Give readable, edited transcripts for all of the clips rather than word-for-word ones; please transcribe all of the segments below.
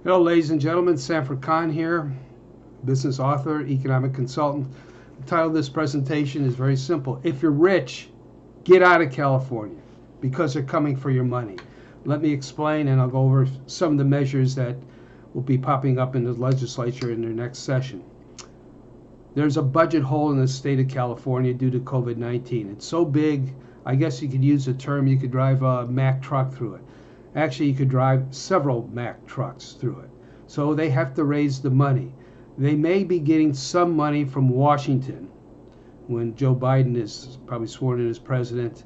Hello, ladies and gentlemen. Sanford Khan here, business author, economic consultant. The title of this presentation is very simple. If you're rich, get out of California because they're coming for your money. Let me explain, and I'll go over some of the measures that will be popping up in the legislature in their next session. There's a budget hole in the state of California due to COVID-19. It's so big, I guess you could use the term, you could drive a Mack truck through it. Actually, you could drive several Mack trucks through it. So they have to raise the money. They may be getting some money from Washington when Joe Biden is probably sworn in as president,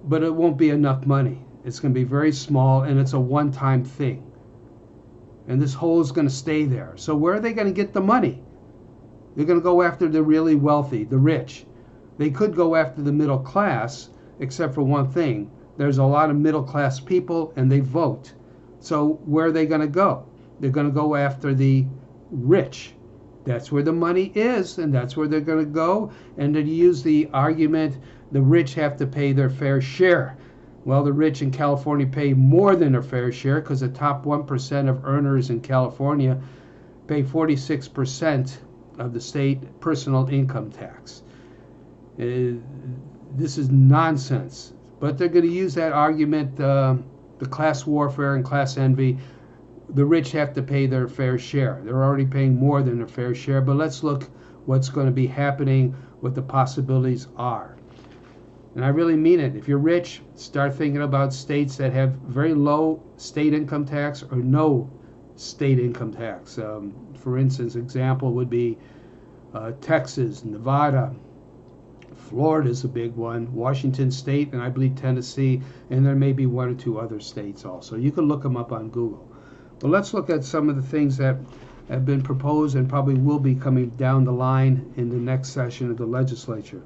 but it won't be enough money. It's going to be very small, and it's a one-time thing. And this hole is going to stay there. So where are they going to get the money? They're going to go after the really wealthy, the rich. They could go after the middle class, except for one thing. There's a lot of middle class people and they vote. So where are they going to go? They're going to go after the rich. That's where the money is, and that's where they're going to go. And to use the argument, the rich have to pay their fair share. Well, the rich in California pay more than their fair share because the top 1% of earners in California pay 46% of the state personal income tax. This is nonsense. But they're going to use that argument, the class warfare and class envy. The rich have to pay their fair share. They're already paying more than their fair share. But let's look what's going to be happening, what the possibilities are. And I really mean it. If you're rich, start thinking about states that have very low state income tax or no state income tax. For instance, example would be Texas, Nevada, Florida is a big one, Washington State, and I believe Tennessee, and there may be one or two other states also. You can look them up on Google. But let's look at some of the things that have been proposed and probably will be coming down the line in the next session of the legislature.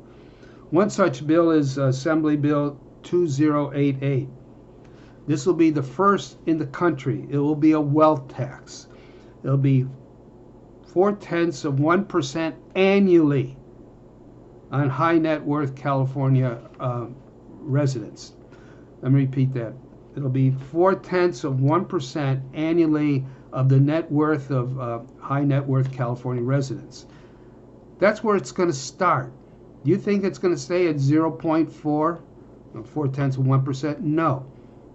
One such bill is Assembly Bill 2088. This will be the first in the country. It will be a wealth tax. It'll be 0.4% annually on high net worth California residents. Let me repeat that. It'll be 0.4% annually of the net worth of high net worth California residents. That's where it's going to start. Do you think it's going to stay at 0.1%? No.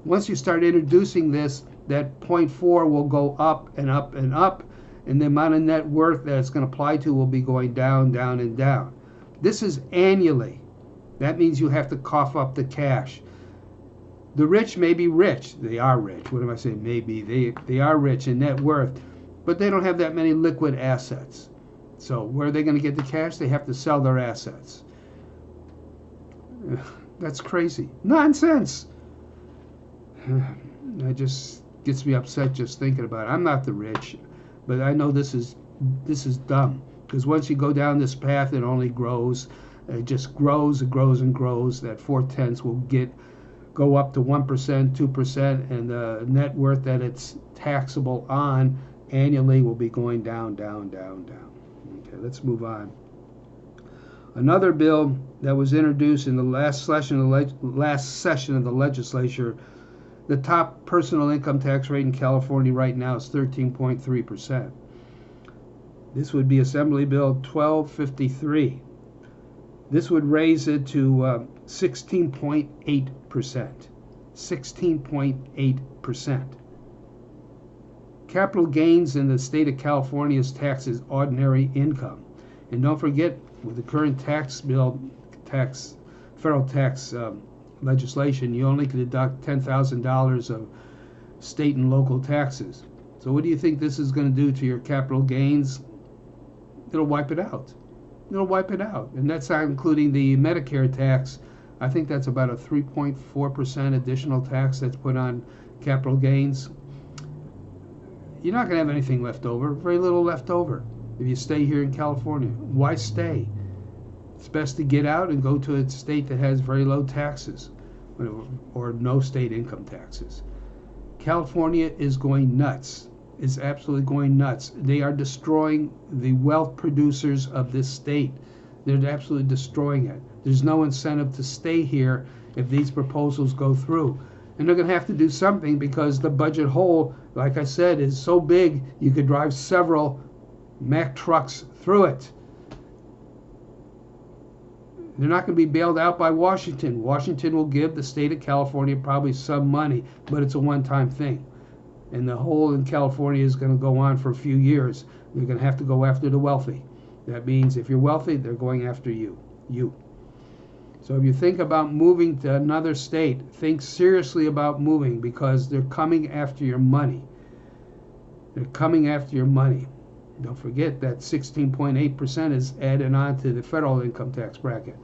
Once you start introducing this, that 0.4 will go up and up and up, and the amount of net worth that it's going to apply to will be going down, down, and down. This is annually. That means you have to cough up the cash. The rich may be rich. They are rich. What am I saying? Maybe. They are rich in net worth, but they don't have that many liquid assets. So where are they going to get the cash? They have to sell their assets. That's crazy. Nonsense. That just gets me upset just thinking about it. I'm not the rich, but I know this is dumb. Because once you go down this path, it only grows. It just grows and grows and grows. That 0.4 will go up to 1%, 2%, and the net worth that it's taxable on annually will be going down, down, down, down. Okay, let's move on. Another bill that was introduced in the last session of the legislature, the top personal income tax rate in California right now is 13.3%. This would be Assembly Bill 1253. This would raise it to 16.8%. 16.8%. Capital gains in the state of California is taxed as ordinary income. And don't forget, with the current federal tax legislation, you only can deduct $10,000 of state and local taxes. So what do you think this is going to do to your capital gains? It'll wipe it out. It'll wipe it out. And that's not including the Medicare tax. I think that's about a 3.4% additional tax that's put on capital gains. You're not going to have anything left over, very little left over, if you stay here in California. Why stay? It's best to get out and go to a state that has very low taxes or no state income taxes. California is going nuts. Is absolutely going nuts. They are destroying the wealth producers of this state. They're absolutely destroying it. There's no incentive to stay here if these proposals go through. And they're going to have to do something because the budget hole, like I said, is so big you could drive several Mack trucks through it. They're not going to be bailed out by Washington. Washington will give the state of California probably some money, but it's a one-time thing. And the hole in California is going to go on for a few years. They're going to have to go after the wealthy. That means if you're wealthy, they're going after you. So if you think about moving to another state, think seriously about moving because they're coming after your money. They're coming after your money. Don't forget that 16.8% is added on to the federal income tax bracket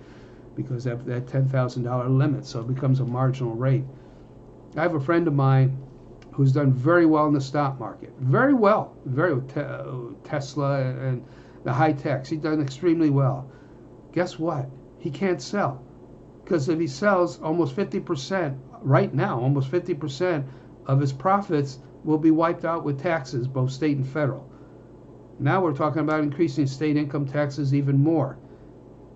because of that $10,000 limit. So it becomes a marginal rate. I have a friend of mine who's done very well in the stock market. Very well. Tesla and the high techs. He's done extremely well. Guess what? He can't sell. Because if he sells, almost 50%, right now, almost 50% of his profits will be wiped out with taxes, both state and federal. Now we're talking about increasing state income taxes even more.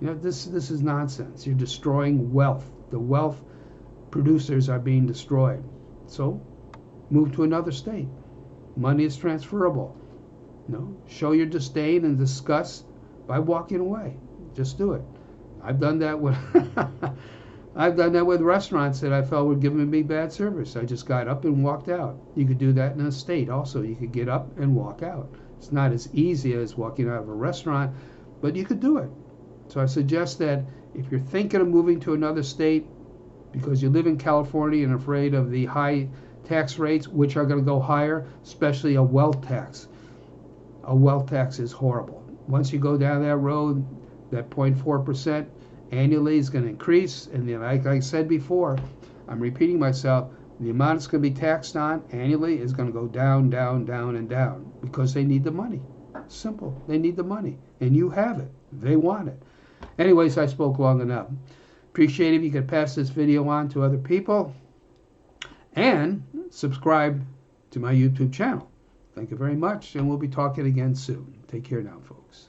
You know, this is nonsense. You're destroying wealth. The wealth producers are being destroyed. So move to another state. Money is transferable. You know, show your disdain and disgust by walking away. Just do it. I've done that with restaurants that I felt were giving me bad service. I just got up and walked out. You could do that in a state also. You could get up and walk out. It's not as easy as walking out of a restaurant, but you could do it. So I suggest that if you're thinking of moving to another state because you live in California and afraid of the high tax rates, which are going to go higher, especially a wealth tax. A wealth tax is horrible. Once you go down that road, that 0.4% annually is going to increase, and then, like I said before, I'm repeating myself, the amount it's going to be taxed on annually is going to go down, down, down, and down because they need the money. Simple. They need the money, and you have it. They want it. Anyways, I spoke long enough. Appreciate it if you could pass this video on to other people and subscribe to my YouTube channel. Thank you very much, and we'll be talking again soon. Take care now, folks.